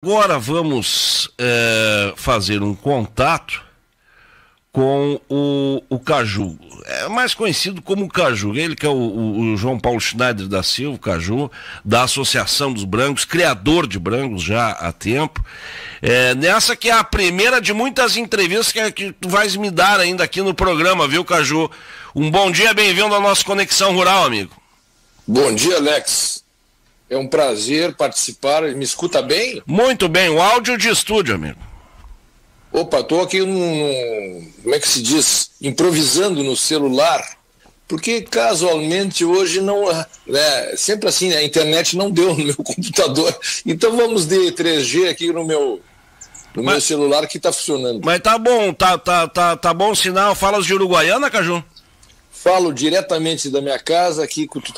Agora vamos fazer um contato com o Caju, mais conhecido como Caju, ele que é o João Paulo Schneider da Silva, Caju, da Associação dos Brancos, criador de brancos já há tempo. Nessa que é a primeira de muitas entrevistas que tu vais me dar ainda aqui no programa, viu, Caju? Um bom dia, bem-vindo à nossa Conexão Rural, amigo. Bom dia, Alex. É um prazer participar. Me escuta bem? Muito bem, o áudio de estúdio, amigo. Opa, estou aqui como é que se diz? Improvisando no celular, porque casualmente hoje não, sempre assim, a internet não deu no meu computador, então vamos de 3G aqui no meu celular que está funcionando. Mas tá bom, tá bom o sinal. Falas de Uruguaiana, Caju? Falo diretamente da minha casa, aqui que tu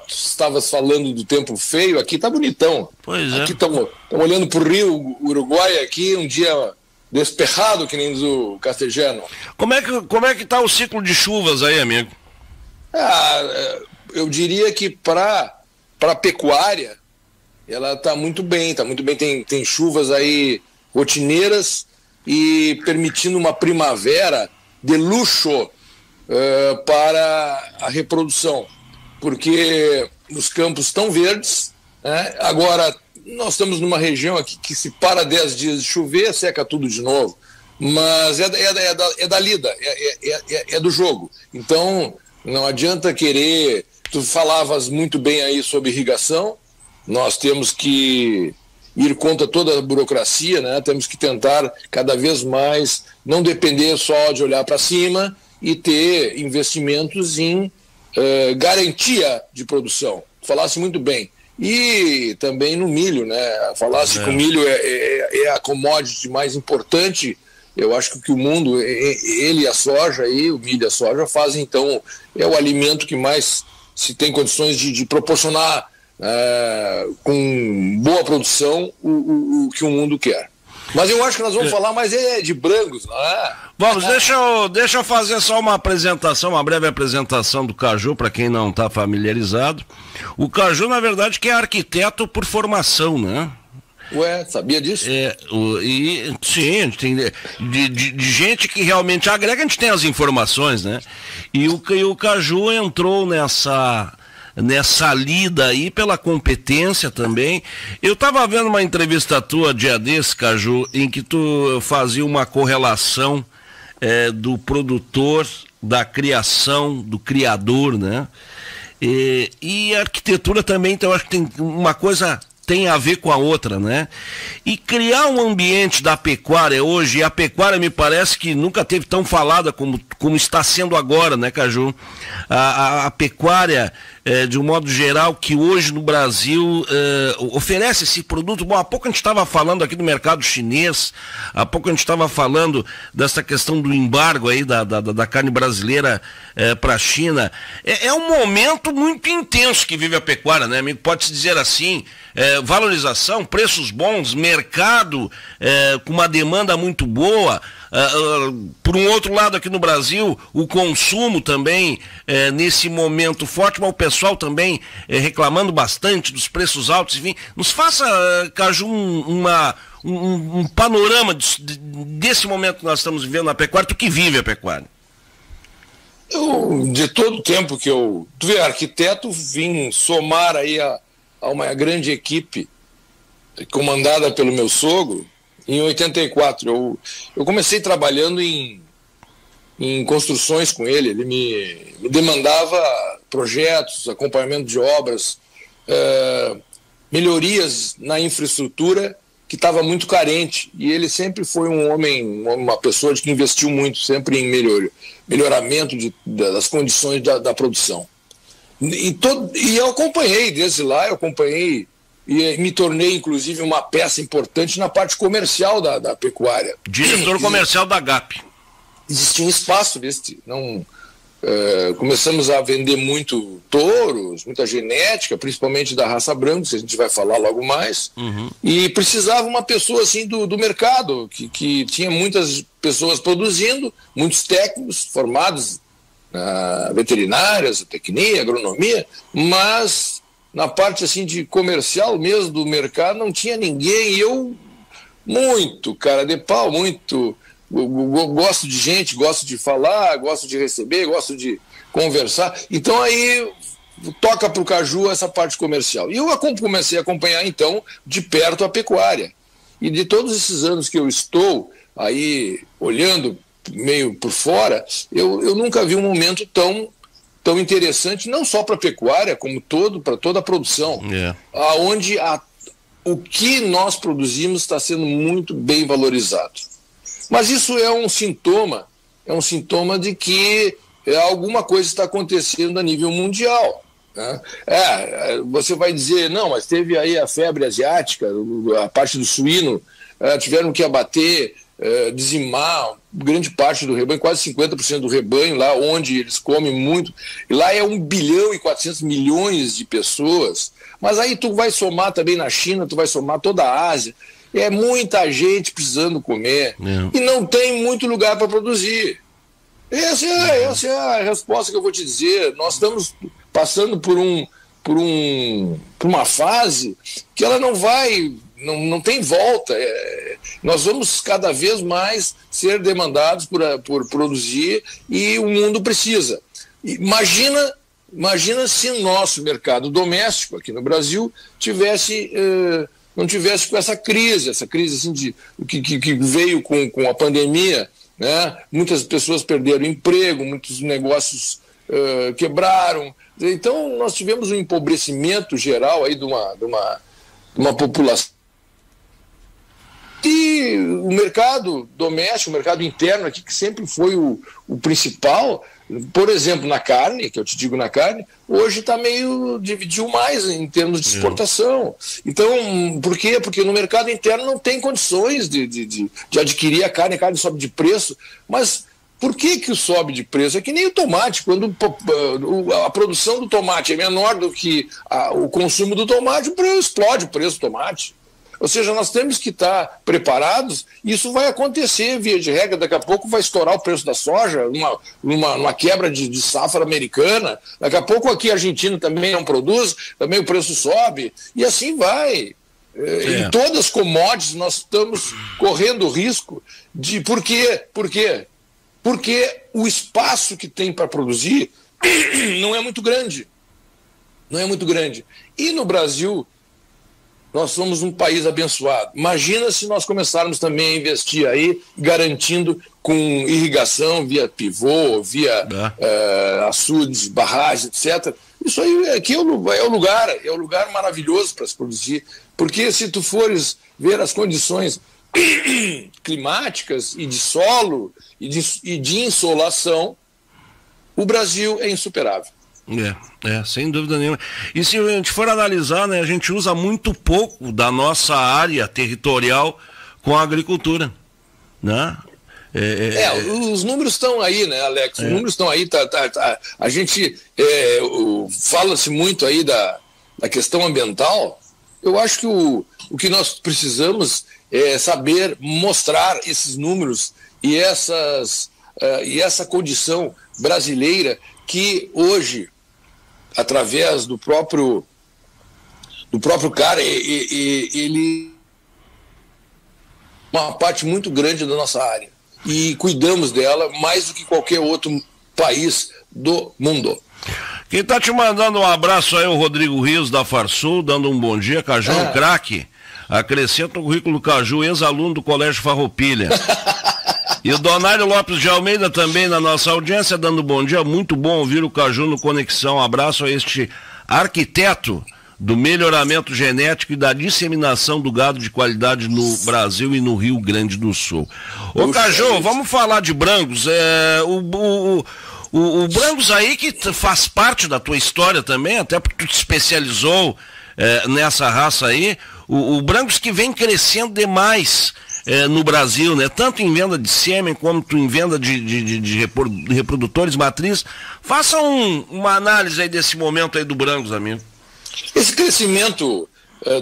estavas falando do tempo feio, aqui tá bonitão. Pois é. Aqui estamos olhando pro Rio Uruguai aqui, um dia desperrado, que nem diz o castelhano. Como é que tá o ciclo de chuvas aí, amigo? Eu diria que para a pecuária, ela tá muito bem, tem chuvas aí rotineiras e permitindo uma primavera de luxo para a reprodução, porque os campos estão verdes, né? Agora nós estamos numa região aqui que se para 10 dias de chover, seca tudo de novo, mas é da lida, é do jogo. Então não adianta querer. Tu falavas muito bem aí sobre irrigação, nós temos que ir contra toda a burocracia, né? Temos que tentar cada vez mais não depender só de olhar para cima e ter investimentos em garantia de produção. Falasse muito bem. E também no milho, né? Falasse que o milho é a commodity mais importante. Eu acho que o mundo, ele e a soja, o milho e a soja fazem, então, é o alimento que mais se tem condições de proporcionar com boa produção o que o mundo quer. Mas eu acho que nós vamos falar mais de brancos, não é? Vamos, deixa eu fazer só uma breve apresentação do Caju, para quem não está familiarizado. O Caju, na verdade, que é arquiteto por formação, né? Ué, sabia disso? Sim, a gente tem de gente que realmente agrega, a gente tem as informações, né? E o Caju entrou nessa lida aí pela competência também. Eu estava vendo uma entrevista tua dia desse, Caju, em que tu fazia uma correlação do produtor, da criação, do criador, né? E a arquitetura também, então eu acho que tem uma coisa tem a ver com a outra, né? E criar um ambiente da pecuária hoje, e a pecuária me parece que nunca teve tão falada como está sendo agora, né, Caju? A pecuária, de um modo geral, que hoje no Brasil oferece esse produto. Bom, há pouco a gente estava falando aqui do mercado chinês, há pouco a gente estava falando dessa questão do embargo aí da carne brasileira para a China. É um momento muito intenso que vive a pecuária, né, amigo? Pode-se dizer assim, valorização, preços bons, mercado com uma demanda muito boa. Por um outro lado, aqui no Brasil, o consumo também nesse momento forte, mas o pessoal também reclamando bastante dos preços altos. Enfim, nos faça, Caju, um panorama desse momento que nós estamos vivendo na pecuária, tu que vive a pecuária. Eu, de todo o tempo que tu vê, arquiteto, vim somar aí a uma grande equipe comandada pelo meu sogro. Em 84, eu comecei trabalhando em construções com ele. Ele me demandava projetos, acompanhamento de obras, melhorias na infraestrutura que estava muito carente. E ele sempre foi uma pessoa que investiu muito, sempre em melhoramento das condições da produção. E eu acompanhei desde lá, e me tornei, inclusive, uma peça importante na parte comercial da pecuária. Diretor comercial da GAP. Existia um espaço começamos a vender muito touros, muita genética, principalmente da raça branca, que a gente vai falar logo mais. Uhum. E precisava uma pessoa assim do mercado, que tinha muitas pessoas produzindo, muitos técnicos formados na veterinária, zootecnia, agronomia, mas na parte assim de comercial mesmo do mercado não tinha ninguém. E eu muito cara de pau, muito. Eu gosto de gente, gosto de falar, gosto de receber, gosto de conversar. Então aí toca para o Caju essa parte comercial. E eu comecei a acompanhar, então, de perto a pecuária. E de todos esses anos que eu estou aí olhando meio por fora, eu nunca vi um momento tão interessante, não só para a pecuária, como para toda a produção, aonde o que nós produzimos está sendo muito bem valorizado. Mas isso é um sintoma de que alguma coisa está acontecendo a nível mundial. Né? Você vai dizer, não, mas teve aí a febre asiática, a parte do suíno, tiveram que abater, dizimar grande parte do rebanho, quase 50% do rebanho, lá onde eles comem muito. E lá é 1 bilhão e 400 milhões de pessoas. Mas aí tu vai somar também na China, tu vai somar toda a Ásia. É muita gente precisando comer e não tem muito lugar para produzir. Essa é a resposta que eu vou te dizer. Nós estamos passando por uma fase que ela não tem volta. Nós vamos cada vez mais ser demandados por produzir e o mundo precisa. Imagina se o nosso mercado doméstico aqui no Brasil não tivesse com essa crise assim, que veio com a pandemia, né? Muitas pessoas perderam emprego, muitos negócios quebraram. Então nós tivemos um empobrecimento geral aí de uma população. E o mercado doméstico, o mercado interno aqui, que sempre foi o principal, por exemplo, na carne, que eu te digo na carne, hoje está dividiu mais em termos de exportação. Então, por quê? Porque no mercado interno não tem condições de adquirir a carne sobe de preço, mas por que sobe de preço? É que nem o tomate, quando a produção do tomate é menor do que o consumo do tomate, explode o preço do tomate. Ou seja, nós temos que estar preparados, e isso vai acontecer, via de regra, daqui a pouco vai estourar o preço da soja, numa quebra de safra americana, daqui a pouco aqui a Argentina também não produz, também o preço sobe, e assim vai. Em todas as commodities nós estamos correndo risco de... Por quê? Porque o espaço que tem para produzir não é muito grande. Não é muito grande. E no Brasil... Nós somos um país abençoado. Imagina se nós começarmos também a investir aí, garantindo com irrigação via pivô, via açudes, barragens, etc. Isso aí aqui é o lugar maravilhoso para se produzir. Porque se tu fores ver as condições climáticas e de solo e de insolação, o Brasil é insuperável. Sem dúvida nenhuma. E se a gente for analisar, né, a gente usa muito pouco da nossa área territorial com a agricultura, né? Os números estão aí, né, Alex? Os números estão aí, a gente fala-se muito aí da questão ambiental. Eu acho que o que nós precisamos é saber mostrar esses números e essa condição brasileira que hoje, através do próprio cara, ele uma parte muito grande da nossa área e cuidamos dela mais do que qualquer outro país do mundo. Quem está te mandando um abraço aí é o Rodrigo Rios da Farsul, dando um bom dia. Caju é um craque, acrescenta o currículo Caju, ex-aluno do Colégio Farroupilha. E o Donário Lopes de Almeida também na nossa audiência, dando bom dia. Muito bom ouvir o Caju no Conexão. Abraço a este arquiteto do melhoramento genético e da disseminação do gado de qualidade no Brasil e no Rio Grande do Sul. Ô Caju, vamos falar de Brangos. O Brangos aí que faz parte da tua história também, até porque tu te especializou nessa raça aí. O Brangos que vem crescendo demais no Brasil, né? Tanto em venda de sêmen quanto em venda de reprodutores matriz. Faça uma análise aí desse momento aí do Brangos, amigo. Esse crescimento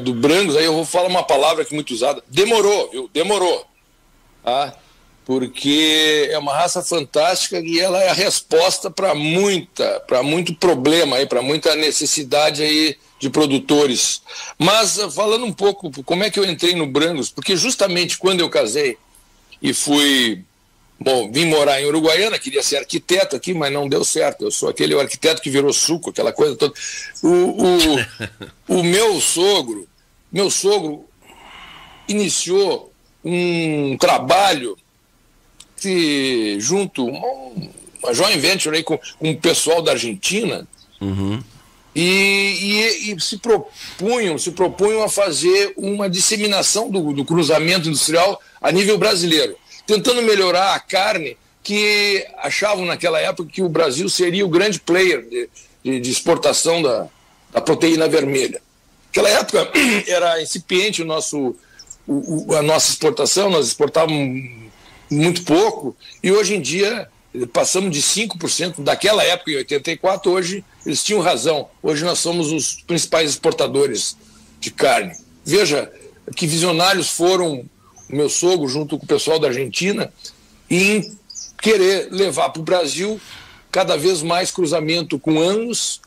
do Brangos, aí eu vou falar uma palavra que é muito usada, demorou, viu? Demorou. Tá? Porque é uma raça fantástica e ela é a resposta para muito problema aí, para muita necessidade aí de produtores. Mas falando um pouco como é que eu entrei no Brangos, porque justamente quando eu casei e vim morar em Uruguaiana, queria ser arquiteto aqui, mas não deu certo. Eu sou aquele arquiteto que virou suco, aquela coisa toda. O meu sogro iniciou um trabalho junto, uma joint venture aí com o pessoal da Argentina, e se propunham a fazer uma disseminação do cruzamento industrial a nível brasileiro, tentando melhorar a carne, que achavam naquela época que o Brasil seria o grande player de exportação da proteína vermelha. Naquela época era incipiente a nossa exportação, nós exportávamos muito pouco, e hoje em dia passamos de 5%, daquela época, em 84, hoje eles tinham razão, hoje nós somos os principais exportadores de carne. Veja que visionários foram o meu sogro junto com o pessoal da Argentina em querer levar para o Brasil cada vez mais cruzamento com Angus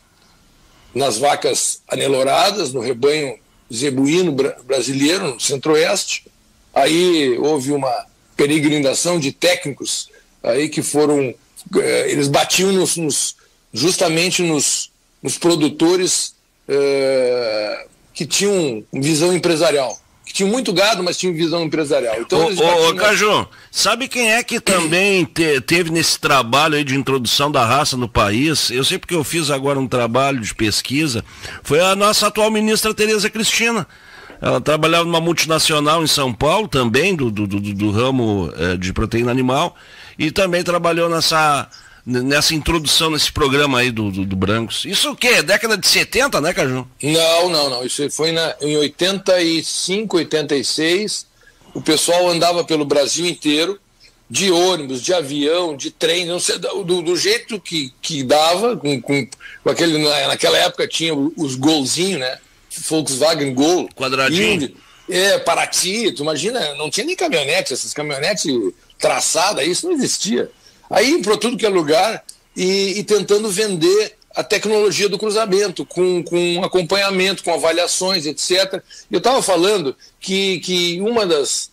nas vacas aneloradas, no rebanho zebuíno brasileiro, no Centro-Oeste. Aí houve uma peregrinação de técnicos aí que foram, eles batiam justamente nos produtores que tinham visão empresarial, que tinham muito gado, mas tinham visão empresarial. Então, Caju, sabe quem é que também teve nesse trabalho aí de introdução da raça no país? Eu sei porque eu fiz agora um trabalho de pesquisa, foi a nossa atual ministra Tereza Cristina. Ela trabalhava numa multinacional em São Paulo, também do ramo de proteína animal, e também trabalhou nessa introdução, nesse programa aí do Brangos. Isso o quê? Década de 70, né, Caju? Não. Isso foi em 85, 86. O pessoal andava pelo Brasil inteiro, de ônibus, de avião, de trem, não sei, do jeito que dava, com aquele, naquela época tinha os golzinhos, né? Volkswagen Gol. Quadradinho. Paraty, tu imagina, não tinha nem caminhonete, essas caminhonetes traçadas, isso não existia. Aí para tudo que é lugar e tentando vender a tecnologia do cruzamento, com acompanhamento, com avaliações, etc. Eu estava falando que uma das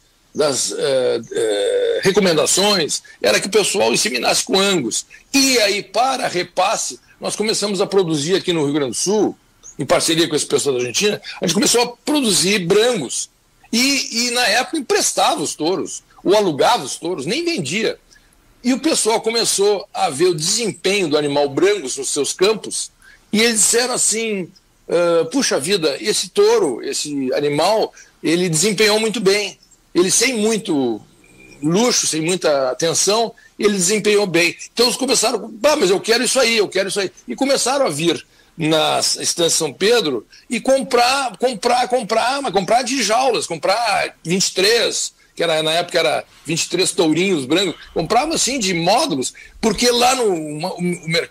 recomendações era que o pessoal inseminasse com Angus. E aí, para repasse, nós começamos a produzir aqui no Rio Grande do Sul, em parceria com esse pessoal da Argentina, a gente começou a produzir Brangos. E na época emprestava os touros, ou alugava os touros, nem vendia. E o pessoal começou a ver o desempenho do animal Brangos nos seus campos, e eles disseram assim, puxa vida, esse touro, esse animal, ele desempenhou muito bem. Ele sem muito luxo, sem muita atenção, ele desempenhou bem. Então eles começaram, mas eu quero isso aí. E começaram a vir na Estância São Pedro e comprar de jaulas, comprar 23, que na época era 23 tourinhos brancos, comprava assim de módulos, porque lá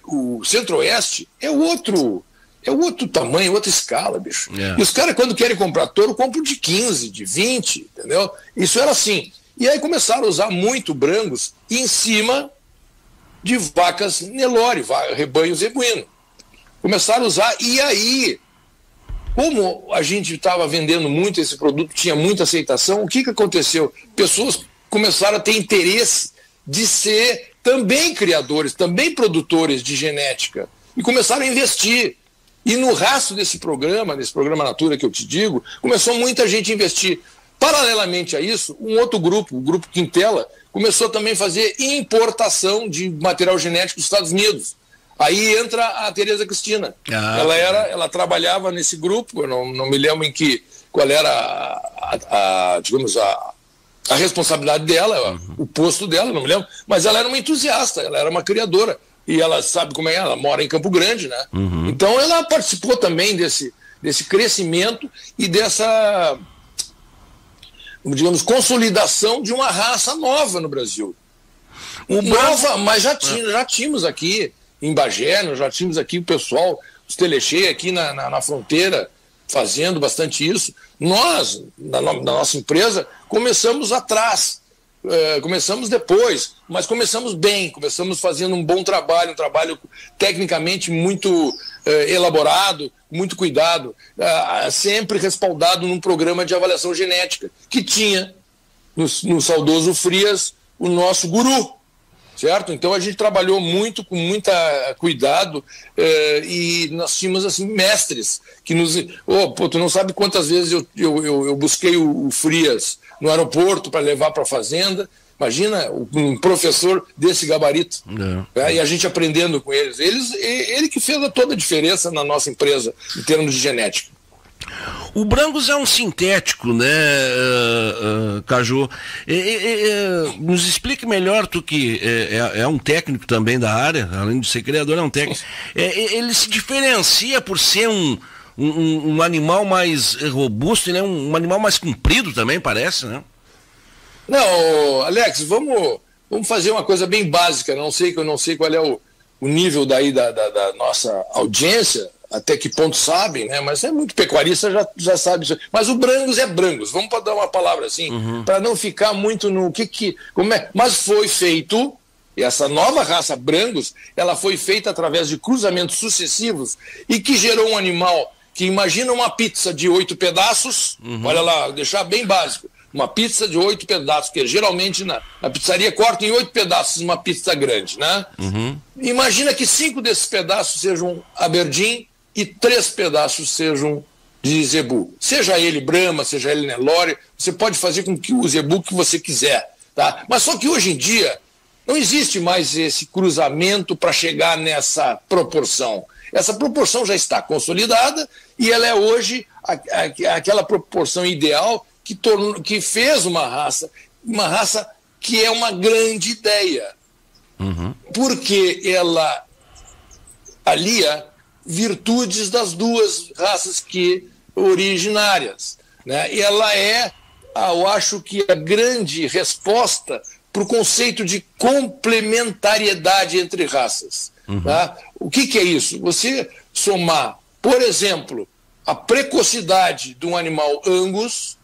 o Centro-Oeste é outro tamanho, outra escala, bicho. E os caras, quando querem comprar touro, compram de 15, de 20, entendeu? Isso era assim. E aí começaram a usar muito Brangos em cima de vacas Nelore, rebanho zebuíno. Começaram a usar, e aí, como a gente estava vendendo muito esse produto, tinha muita aceitação, o que aconteceu? Pessoas começaram a ter interesse de ser também criadores, também produtores de genética, e começaram a investir. E no rastro desse programa Natura que eu te digo, começou muita gente a investir. Paralelamente a isso, um outro grupo, o Grupo Quintela, começou também a fazer importação de material genético dos Estados Unidos. Aí entra a Tereza Cristina. Ela trabalhava nesse grupo, eu não me lembro qual era digamos, a responsabilidade dela, o posto dela, não me lembro, mas ela era uma entusiasta, ela era uma criadora. E ela sabe como é, ela mora em Campo Grande, né? Então ela participou também desse crescimento e dessa, digamos, consolidação de uma raça nova no Brasil. Mas já tínhamos aqui em Bagé, nós já tínhamos aqui o pessoal, os Telechê aqui na fronteira, fazendo bastante isso. Nós, na nossa empresa, começamos atrás. Começamos depois, mas começamos bem, começamos fazendo um bom trabalho, um trabalho tecnicamente muito elaborado, muito cuidado, sempre respaldado num programa de avaliação genética que tinha no saudoso Frias o nosso guru, certo? Então a gente trabalhou muito, com muito cuidado, e nós tínhamos assim mestres que nos... tu não sabe quantas vezes eu busquei o Frias no aeroporto para levar para a fazenda. Imagina um professor desse gabarito, e a gente aprendendo com eles. Ele que fez toda a diferença na nossa empresa em termos de genética. O Brangus é um sintético, né, Caju? Nos explique melhor, tu que é um técnico também da área, além de ser criador, é um técnico. Ele se diferencia por ser um animal mais robusto, né? Um animal mais comprido também, parece, né? Não, Alex, vamos fazer uma coisa bem básica. Eu não sei qual é o nível daí da nossa audiência, até que ponto sabem, né? Mas é muito pecuarista, já sabe isso. Mas o Brangus é Brangus, vamos dar uma palavra assim, para não ficar muito no como é. Mas foi feito, essa nova raça Brangus, ela foi feita através de cruzamentos sucessivos e que gerou um animal que imagina uma pizza de 8 pedaços, olha lá, deixar bem básico, uma pizza de 8 pedaços, que geralmente na pizzaria corta em 8 pedaços uma pizza grande, né? Imagina que 5 desses pedaços sejam Aberdeen e 3 pedaços sejam de zebu. Seja ele Brahma, seja ele Nelore, você pode fazer com que o zebu que você quiser, tá? Mas só que hoje em dia não existe mais esse cruzamento para chegar nessa proporção. Essa proporção já está consolidada e ela é hoje aquela proporção ideal que fez uma raça que é uma grande ideia. Porque ela alia virtudes das duas raças originárias, né? E ela eu acho que a grande resposta para o conceito de complementariedade entre raças. Tá? O que é isso? Você somar, por exemplo, a precocidade de um animal Angus,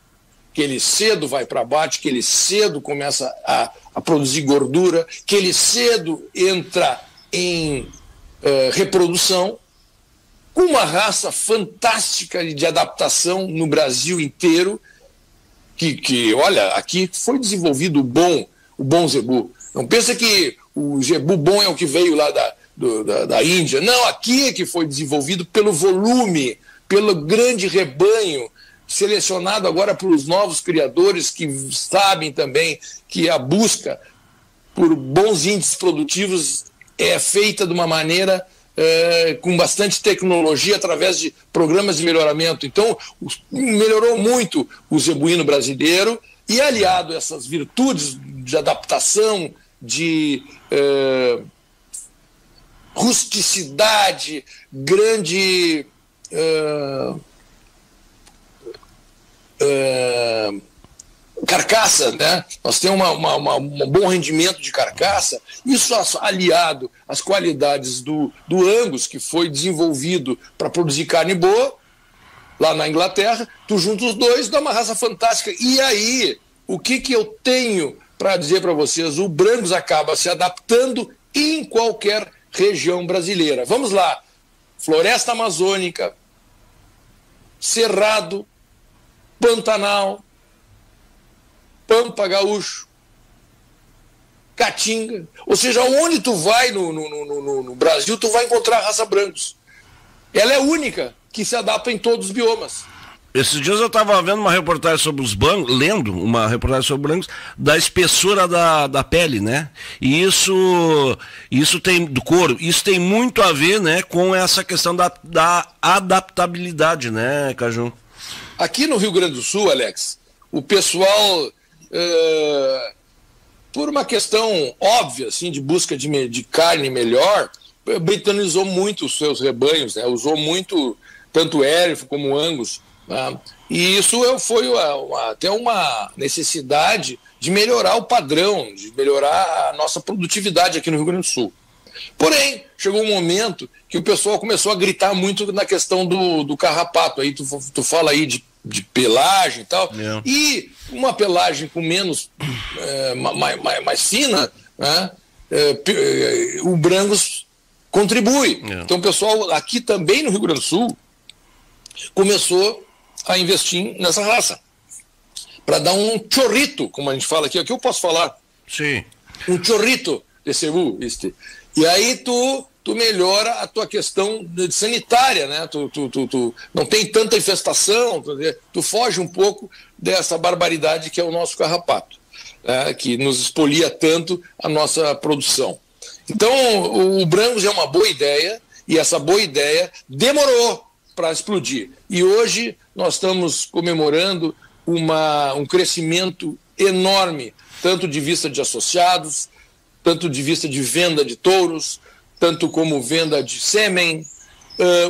que ele cedo vai para abate, que ele cedo começa a produzir gordura, que ele cedo entra em reprodução, com uma raça fantástica de adaptação no Brasil inteiro, que olha, aqui foi desenvolvido o bom zebu. Não pensa que o zebu bom é o que veio lá da Índia. Não, aqui é que foi desenvolvido pelo volume, pelo grande rebanho, selecionado agora pelos novos criadores que sabem também que a busca por bons índices produtivos é feita de uma maneira com bastante tecnologia através de programas de melhoramento. Então, melhorou muito o zebuíno brasileiro e, aliado a essas virtudes de adaptação, de rusticidade, grande carcaça, né? Nós temos um bom rendimento de carcaça, isso aliado às qualidades do Angus, que foi desenvolvido para produzir carne boa, lá na Inglaterra, tu junta os dois, dá uma raça fantástica. E aí, o que eu tenho para dizer para vocês? O Brangus acaba se adaptando em qualquer região brasileira. Vamos lá, floresta amazônica, cerrado, Pantanal, Pampa Gaúcho, Caatinga, ou seja, onde tu vai no Brasil, tu vai encontrar a raça Brangus. Ela é única, que se adapta em todos os biomas. Esses dias eu estava vendo uma reportagem sobre os Brangus, lendo uma reportagem sobre Brangus, da espessura da pele, né? E isso tem, do couro, isso tem muito a ver, né, com essa questão da adaptabilidade, né, Caju? Aqui no Rio Grande do Sul, Alex, o pessoal, por uma questão óbvia, assim, de busca de carne melhor, britanizou muito os seus rebanhos, né? Usou muito, tanto Hereford como Angus, né? E isso foi até uma necessidade de melhorar o padrão, de melhorar a nossa produtividade aqui no Rio Grande do Sul. Porém, chegou um momento que o pessoal começou a gritar muito na questão do carrapato. Aí tu fala aí de de pelagem e tal, Yeah. e uma pelagem com menos, mais fina, né? O Brangos contribui. Yeah. Então o pessoal aqui também no Rio Grande do Sul começou a investir nessa raça, para dar um chorrito, como a gente fala aqui, o que eu posso falar? Sim. Um chorrito de cebu, e aí tu melhora a tua questão sanitária, né? Tu não tem tanta infestação, tu foge um pouco dessa barbaridade que é o nosso carrapato, né? Que nos expolia tanto a nossa produção. Então, o Brangos é uma boa ideia, e essa boa ideia demorou para explodir. E hoje nós estamos comemorando um crescimento enorme, tanto de vista de associados, tanto de vista de venda de touros, tanto como venda de sêmen,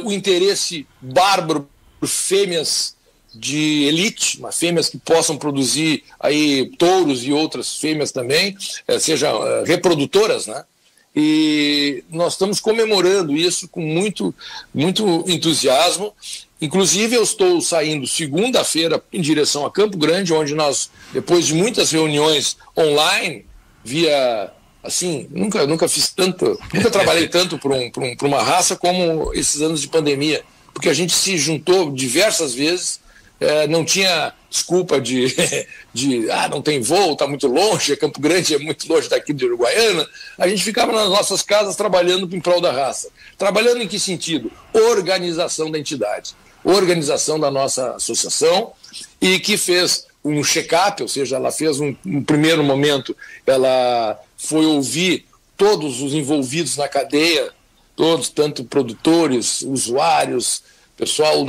o interesse bárbaro por fêmeas de elite, mas fêmeas que possam produzir aí touros e outras fêmeas também, sejam reprodutoras, né? E nós estamos comemorando isso com muito, muito entusiasmo. Inclusive, eu estou saindo segunda-feira em direção a Campo Grande, onde nós, depois de muitas reuniões online, via, assim, nunca fiz tanto, nunca trabalhei tanto por uma raça como esses anos de pandemia, porque a gente se juntou diversas vezes, não tinha desculpa de não tem voo, está muito longe, Campo Grande é muito longe daqui de Uruguaiana. A gente ficava nas nossas casas trabalhando em prol da raça. Trabalhando em que sentido? Organização da entidade, organização da nossa associação, e que fez um check-up, ou seja, ela fez um primeiro momento, ela foi ouvir todos os envolvidos na cadeia, todos, tanto produtores, usuários, pessoal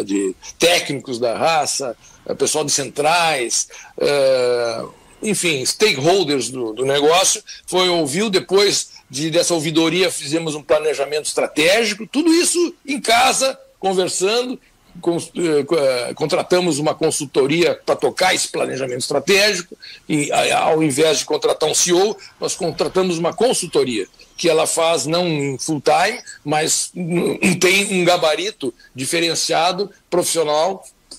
de técnicos da raça, pessoal de centrais, enfim, stakeholders do negócio, ouviu. Depois dessa ouvidoria, fizemos um planejamento estratégico, tudo isso em casa, conversando, contratamos uma consultoria para tocar esse planejamento estratégico, e ao invés de contratar um CEO, nós contratamos uma consultoria, que ela faz não em full time, mas tem um gabarito diferenciado,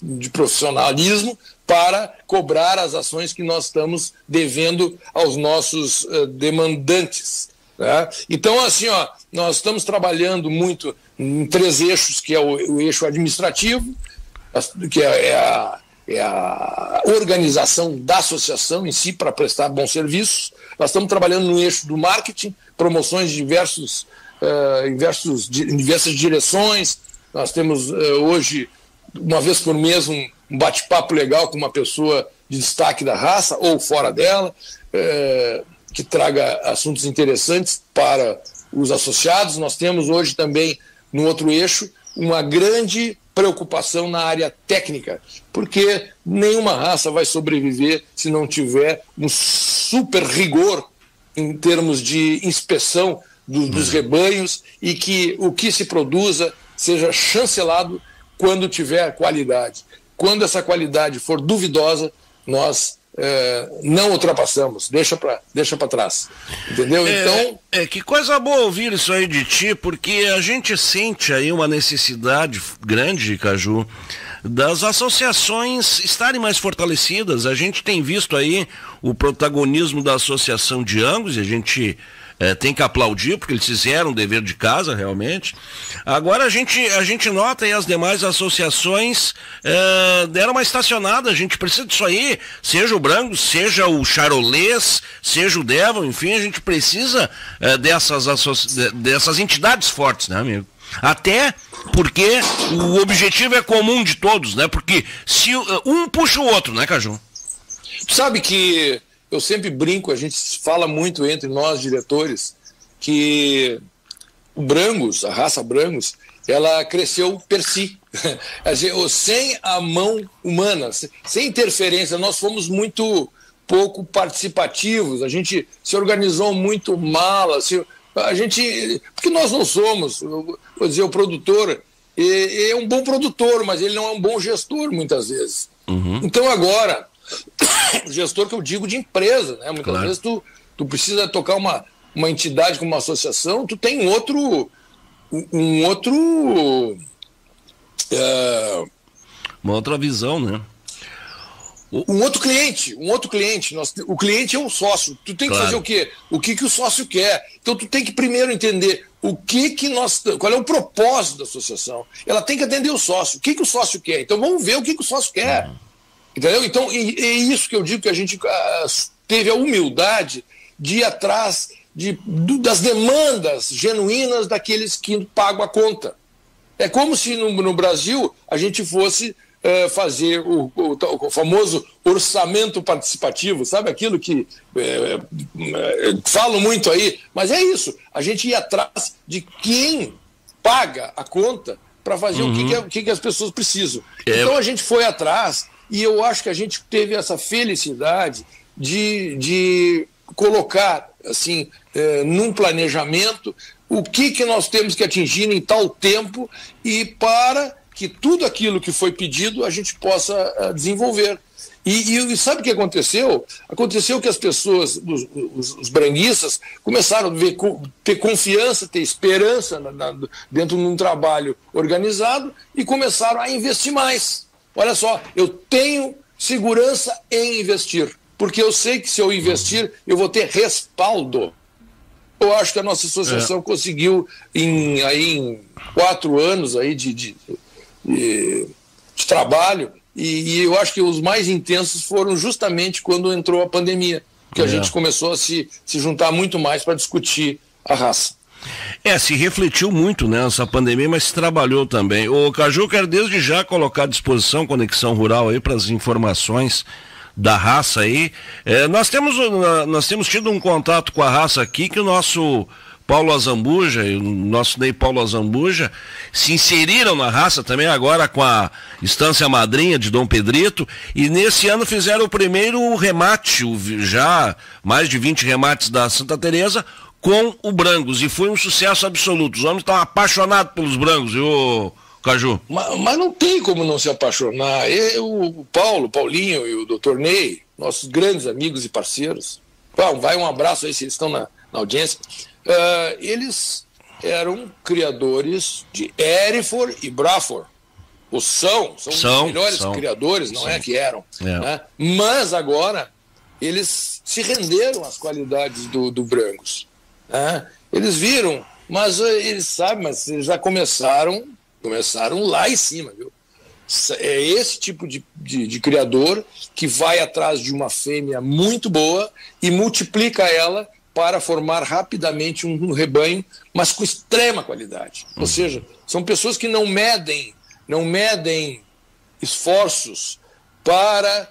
de profissionalismo, para cobrar as ações que nós estamos devendo aos nossos demandantes. Né? Então, assim, nós estamos trabalhando muito em 3 eixos, que é o eixo administrativo, que é a organização da associação em si para prestar bons serviços. Nós estamos trabalhando no eixo do marketing, promoções de diversas direções. Nós temos hoje, uma vez por mês, um bate-papo legal com uma pessoa de destaque da raça ou fora dela, que traga assuntos interessantes para os associados. Nós temos hoje também, no outro eixo, uma grande preocupação na área técnica, porque nenhuma raça vai sobreviver se não tiver um super rigor em termos de inspeção dos rebanhos, e que o que se produza seja chancelado quando tiver qualidade. Quando essa qualidade for duvidosa, nós não ultrapassamos, deixa para trás, entendeu? Então, que coisa boa ouvir isso aí de ti, porque a gente sente aí uma necessidade grande, Caju, das associações estarem mais fortalecidas. A gente tem visto aí o protagonismo da Associação de Angus, e a gente tem que aplaudir, porque eles fizeram o dever de casa, realmente. Agora a gente nota aí as demais associações deram uma estacionada. A gente precisa disso aí, seja o Brangos, seja o Charolês, seja o Devon, enfim, a gente precisa dessas entidades fortes, né, amigo? Até porque o objetivo é comum de todos, né? Porque se um puxa o outro, né, Caju? Sabe que eu sempre brinco, a gente fala muito entre nós, diretores, que o Brangos, a raça Brangos, ela cresceu per si. Sem a mão humana, sem interferência. Nós fomos muito pouco participativos, a gente se organizou muito mal, assim, porque nós não somos, vou dizer, o produtor é um bom produtor, mas ele não é um bom gestor muitas vezes. Uhum. Então agora, gestor que eu digo de empresa, né? Muitas claro. vezes tu precisa tocar uma entidade como uma associação, tu tem um outro Uma outra visão, né? Um outro cliente, o cliente é um sócio, tu tem que fazer o quê? O que o sócio quer, então tu tem que primeiro entender qual é o propósito da associação, ela tem que atender o sócio, o que o sócio quer, então vamos ver o que o sócio quer, entendeu? Então, é isso que eu digo que a gente teve a humildade de ir atrás das demandas genuínas daqueles que pagam a conta. É como se no Brasil a gente fosse fazer o famoso orçamento participativo, sabe aquilo que falo muito aí, mas é isso, a gente ia atrás de quem paga a conta para fazer o que as pessoas precisam. Então a gente foi atrás e eu acho que a gente teve essa felicidade de colocar assim, num planejamento o que nós temos que atingir em tal tempo e para que tudo aquilo que foi pedido a gente possa desenvolver. E sabe o que aconteceu? Aconteceu que as pessoas, os branguistas, começaram a ter confiança, ter esperança dentro de um trabalho organizado e começaram a investir mais. Olha só, eu tenho segurança em investir, porque eu sei que se eu investir, eu vou ter respaldo. Eu acho que a nossa associação conseguiu, em 4 anos aí de trabalho, e eu acho que os mais intensos foram justamente quando entrou a pandemia, que a gente começou a se juntar muito mais para discutir a raça. Se refletiu muito nessa pandemia, mas se trabalhou também. O Caju, quero desde já colocar à disposição Conexão Rural aí para as informações da raça aí. Nós temos tido um contato com a raça aqui, que o nosso Paulo Azambuja e o nosso Ney Paulo Azambuja se inseriram na raça também agora com a Estância Madrinha de Dom Pedrito, e nesse ano fizeram o primeiro remate, já mais de 20 remates da Santa Teresa com o Brangos, e foi um sucesso absoluto. Os homens estão apaixonados pelos Brangos, viu, Caju? Mas não tem como não se apaixonar. O Paulinho e o Dr. Ney, nossos grandes amigos e parceiros, vai um abraço aí se eles estão na audiência. Eles eram criadores de Hereford e Braford. São os melhores criadores, não é que eram. Né? Mas agora eles se renderam às qualidades do Brangos. Né? Eles viram, mas eles sabem, mas eles já começaram lá em cima, viu? É esse tipo de criador que vai atrás de uma fêmea muito boa e multiplica ela para formar rapidamente um rebanho, mas com extrema qualidade. Ou seja, são pessoas que não medem esforços para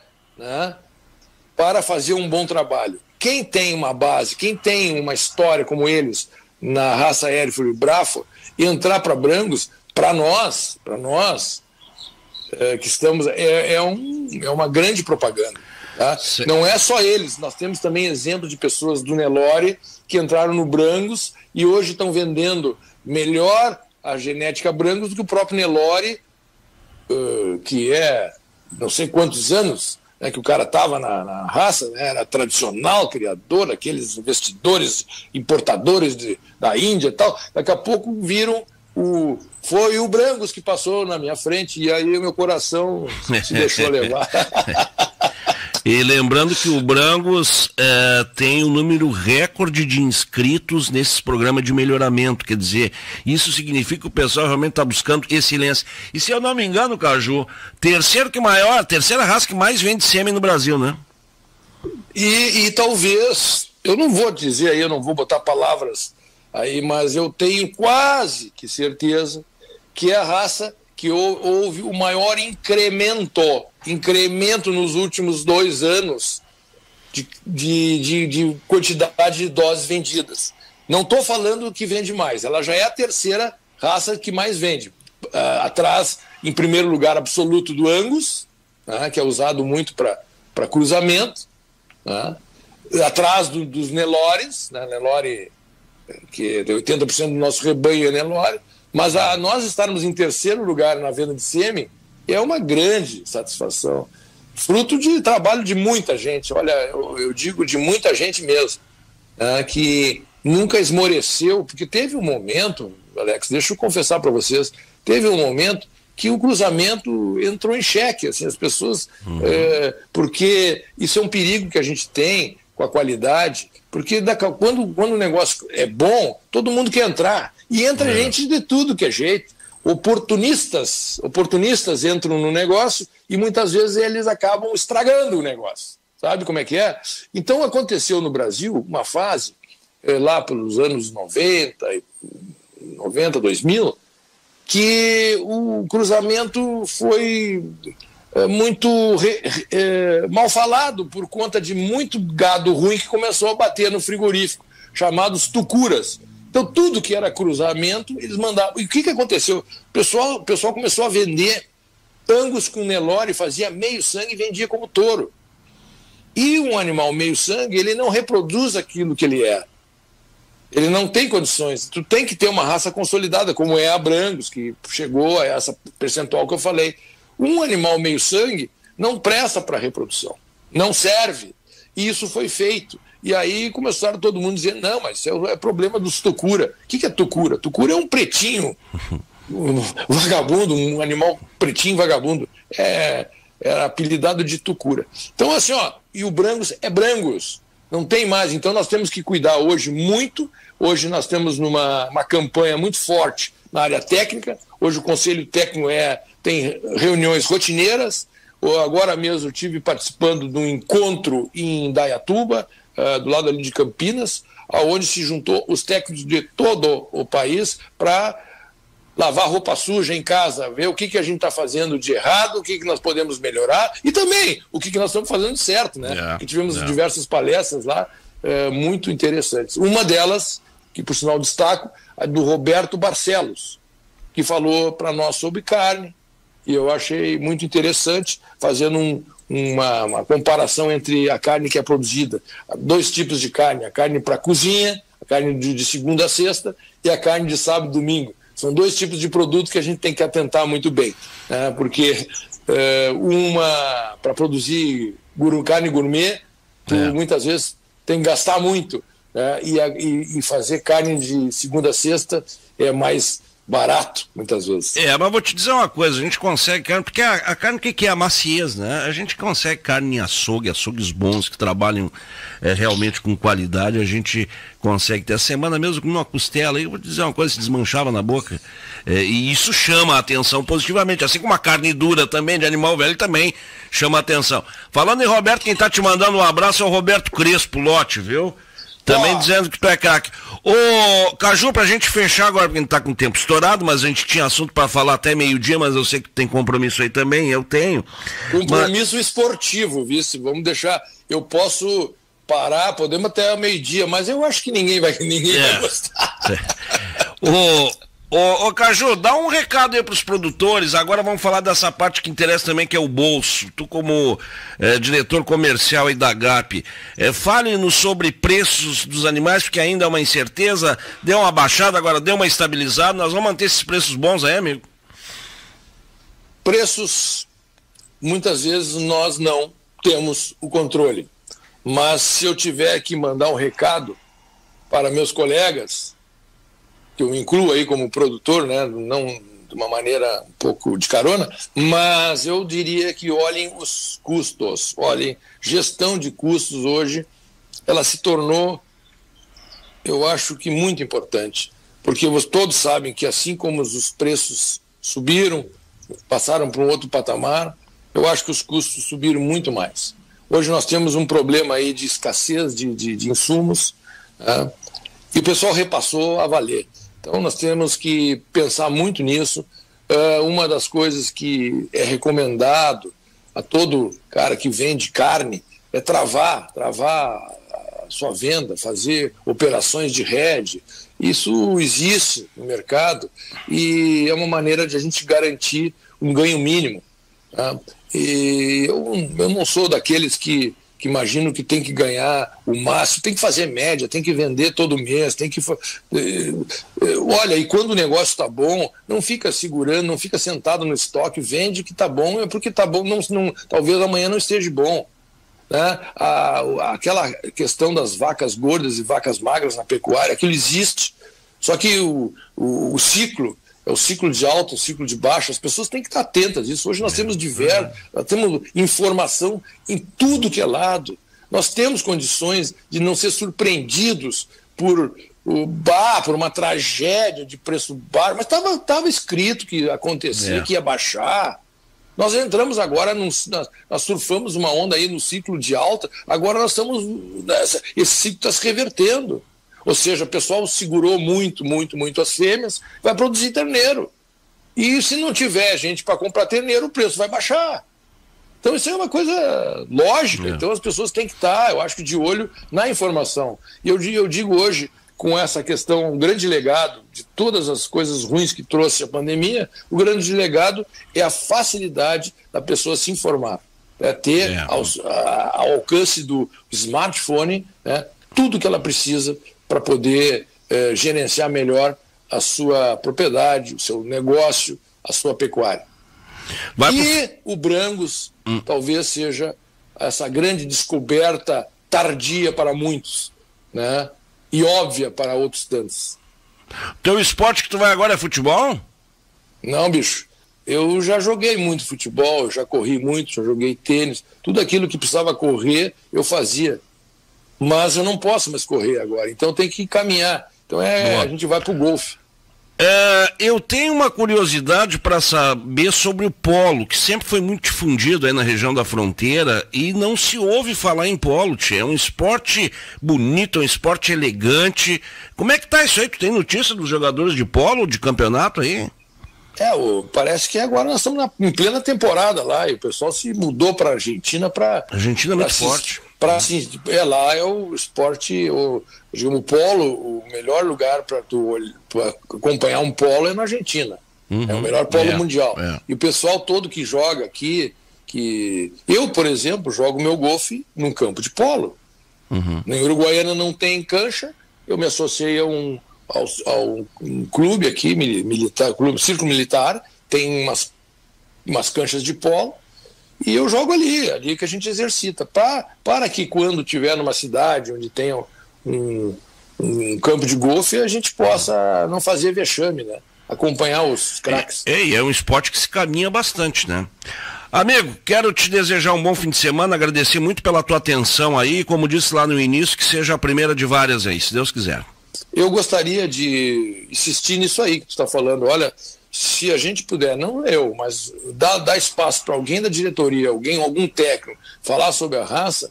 fazer um bom trabalho. Quem tem uma base, quem tem uma história como eles na raça Hereford e Braford, e entrar para Brangos, para nós que estamos, é uma grande propaganda. Tá? Não é só eles, nós temos também exemplo de pessoas do Nelore que entraram no Brangos e hoje estão vendendo melhor a genética Brangos do que o próprio Nelore, que é não sei quantos anos, né, que o cara estava na raça, né, era tradicional criador, aqueles investidores, importadores da Índia e tal. Daqui a pouco viram foi o Brangos que passou na minha frente e aí o meu coração se deixou levar. E lembrando que o Brangos tem um número recorde de inscritos nesses programas de melhoramento, quer dizer, isso significa que o pessoal realmente está buscando excelência. E se eu não me engano, Caju, terceira raça que mais vende sêmen no Brasil, né? E talvez, eu não vou dizer aí, eu não vou botar palavras aí, mas eu tenho quase que certeza que é a raça que houve o maior incremento nos últimos 2 anos de quantidade de doses vendidas. Não estou falando que vende mais, ela já é a terceira raça que mais vende. Atrás, em primeiro lugar absoluto, do Angus, que é usado muito para cruzamento. Atrás dos Nelores, Nelore, que 80% do nosso rebanho é Nelore. Mas nós estarmos em terceiro lugar na venda de sêmen é uma grande satisfação. Fruto de trabalho de muita gente, olha, eu digo de muita gente mesmo, que nunca esmoreceu, porque teve um momento, Alex, deixa eu confessar para vocês, teve um momento que o cruzamento entrou em xeque, assim, as pessoas, porque isso é um perigo que a gente tem com a qualidade, porque quando o negócio é bom, todo mundo quer entrar, e entra gente de tudo que é jeito, oportunistas entram no negócio e muitas vezes eles acabam estragando o negócio, sabe como é que é? Então aconteceu no Brasil uma fase, lá pelos anos 90, 2000, que o cruzamento foi muito mal falado por conta de muito gado ruim que começou a bater no frigorífico, chamados tucuras. Então tudo que era cruzamento, eles mandavam. E o que aconteceu? O pessoal começou a vender Angus com Nelore, fazia meio sangue e vendia como touro. E um animal meio sangue, ele não reproduz aquilo que ele é. Ele não tem condições. Tu tem que ter uma raça consolidada, como é a Brangus, que chegou a essa percentual que eu falei. Um animal meio sangue não presta para reprodução, não serve. E isso foi feito. E aí começaram todo mundo dizendo, não, mas isso é problema dos tucura. O que é tucura? Tucura é um pretinho, um vagabundo, um animal pretinho vagabundo. Era apelidado de tucura. Então assim, e o Brangus é Brangus. Não tem mais, então nós temos que cuidar hoje muito. Hoje nós temos uma campanha muito forte na área técnica. Hoje o Conselho Técnico tem reuniões rotineiras. Agora mesmo eu estive participando de um encontro em Indaiatuba, do lado ali de Campinas, onde se juntou os técnicos de todo o país para lavar roupa suja em casa, ver o que a gente está fazendo de errado, o que nós podemos melhorar e também o que nós estamos fazendo de certo, né? E tivemos diversas palestras lá muito interessantes. Uma delas, que por sinal destaco, a do Roberto Barcelos, que falou para nós sobre carne, e eu achei muito interessante, fazendo uma comparação entre a carne que é produzida, dois tipos de carne, a carne para cozinha, a carne de segunda a sexta e a carne de sábado e domingo. São dois tipos de produtos que a gente tem que atentar muito bem, né? Porque uma, para produzir carne gourmet, tu muitas vezes tem que gastar muito, né? E fazer carne de segunda a sexta é mais barato, muitas vezes. Mas vou te dizer uma coisa, a gente consegue carne, porque a carne o que é? A maciez, né? A gente consegue carne em açougues bons, que trabalham realmente com qualidade, a gente consegue ter. A semana mesmo com uma costela, eu vou te dizer uma coisa, se desmanchava na boca, e isso chama a atenção positivamente, assim como a carne dura também, de animal velho, também chama a atenção. Falando em Roberto, quem tá te mandando um abraço é o Roberto Crespo Lote, viu? Também dizendo que tu é craque. Ô, Caju, pra gente fechar agora, porque a gente tá com o tempo estourado, mas a gente tinha assunto pra falar até meio-dia, mas eu sei que tem compromisso aí também, eu tenho. Compromisso esportivo, vice. Vamos deixar. Eu posso parar, podemos até meio-dia, mas eu acho que ninguém vai gostar. Ô, Caju, dá um recado aí pros produtores. Agora vamos falar dessa parte que interessa também, que é o bolso. Tu como diretor comercial aí da GAP, fale-nos sobre preços dos animais, porque ainda é uma incerteza. Deu uma baixada, agora deu uma estabilizada. Nós vamos manter esses preços bons aí, amigo? Preços, muitas vezes nós não temos o controle. Mas se eu tiver que mandar um recado para meus colegas, que eu incluo aí como produtor, né, não de uma maneira um pouco de carona, mas eu diria que olhem os custos, olhem, gestão de custos hoje, ela se tornou, eu acho que muito importante, porque todos sabem que assim como os preços subiram, passaram para um outro patamar, eu acho que os custos subiram muito mais. Hoje nós temos um problema aí de escassez de insumos, né, e o pessoal repassou a valer. Então nós temos que pensar muito nisso. Uma das coisas que é recomendado a todo cara que vende carne é travar a sua venda, fazer operações de hedge. Isso existe no mercado e é uma maneira de a gente garantir um ganho mínimo, tá? E eu não sou daqueles que imagino que tem que ganhar o máximo, tem que fazer média, tem que vender todo mês, tem que... Olha, e quando o negócio está bom, não fica segurando, não fica sentado no estoque, vende que está bom, é porque está bom, talvez amanhã não esteja bom. Né? Aquela questão das vacas gordas e vacas magras na pecuária, aquilo existe, só que o ciclo É o ciclo de alta, o ciclo de baixa. As pessoas têm que estar atentas a isso. Hoje nós temos nós temos informação em tudo que é lado. Nós temos condições de não ser surpreendidos por uma tragédia de preço baixo, mas estava escrito que ia acontecer, que ia baixar. Nós entramos agora, nós surfamos uma onda aí no ciclo de alta, agora nós estamos, esse ciclo está se revertendo. Ou seja, o pessoal segurou muito as fêmeas, vai produzir terneiro. E se não tiver gente para comprar terneiro, o preço vai baixar. Então isso é uma coisa lógica, então as pessoas têm que estar, eu acho que de olho na informação. E eu digo hoje, com essa questão, o grande legado de todas as coisas ruins que trouxe a pandemia, o grande legado é a facilidade da pessoa se informar. É ter ao alcance do smartphone, né, tudo que ela precisa para poder gerenciar melhor a sua propriedade, o seu negócio, a sua pecuária. O Brangus talvez seja essa grande descoberta tardia para muitos, né? E óbvia para outros tantos. Teu esporte que tu vai agora é futebol? Não, bicho. Eu já joguei muito futebol, eu já corri muito, já joguei tênis. Tudo aquilo que precisava correr, eu fazia. Mas eu não posso mais correr agora, então tem que caminhar. Então a gente vai pro golfe. Eu tenho uma curiosidade para saber sobre o polo, que sempre foi muito difundido aí na região da fronteira e não se ouve falar em polo, tchê. É um esporte bonito, é um esporte elegante. Como é que tá isso aí? Tu tem notícia dos jogadores de polo, de campeonato aí? Parece que agora nós estamos em plena temporada lá e o pessoal se mudou para a Argentina para... Argentina é muito forte. Lá é o esporte, o polo, o melhor lugar para acompanhar um polo é na Argentina. É o melhor polo mundial. E o pessoal todo que joga aqui, eu, por exemplo, jogo meu golfe num campo de polo. Na Uruguaiana não tem cancha, eu me associei a um clube aqui, militar, Círculo Militar, tem umas canchas de polo, e eu jogo ali que a gente exercita, para que quando tiver numa cidade onde tenha um campo de golfe, a gente possa não fazer vexame, né? Acompanhar os craques. É um esporte que se caminha bastante, né? Amigo, quero te desejar um bom fim de semana, agradecer muito pela tua atenção aí, como disse lá no início, que seja a primeira de várias aí, se Deus quiser. Eu gostaria de insistir nisso aí que tu está falando. Olha, se a gente puder, não eu, mas dar espaço para alguém da diretoria, algum técnico, falar sobre a raça,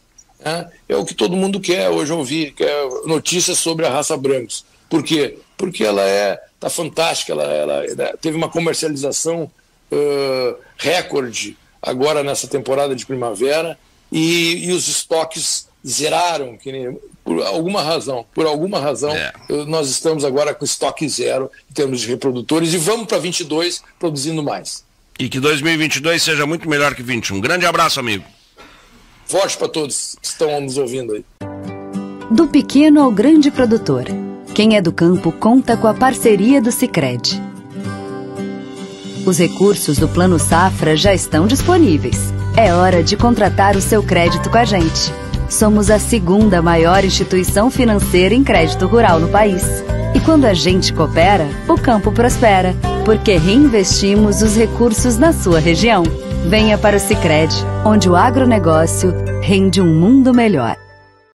é o que todo mundo quer hoje ouvir, quer notícias sobre a raça Brangus. Por quê? Porque ela está fantástica, ela teve uma comercialização recorde agora nessa temporada de primavera e os estoques zeraram, por alguma razão, nós estamos agora com estoque zero em termos de reprodutores e vamos para 22 produzindo mais. E que 2022 seja muito melhor que 21. Grande abraço, amigo. Forte para todos que estão nos ouvindo aí. Do pequeno ao grande produtor, quem é do campo conta com a parceria do Sicredi. Os recursos do Plano Safra já estão disponíveis. É hora de contratar o seu crédito com a gente. Somos a segunda maior instituição financeira em crédito rural no país. E quando a gente coopera, o campo prospera, porque reinvestimos os recursos na sua região. Venha para o Sicredi, onde o agronegócio rende um mundo melhor.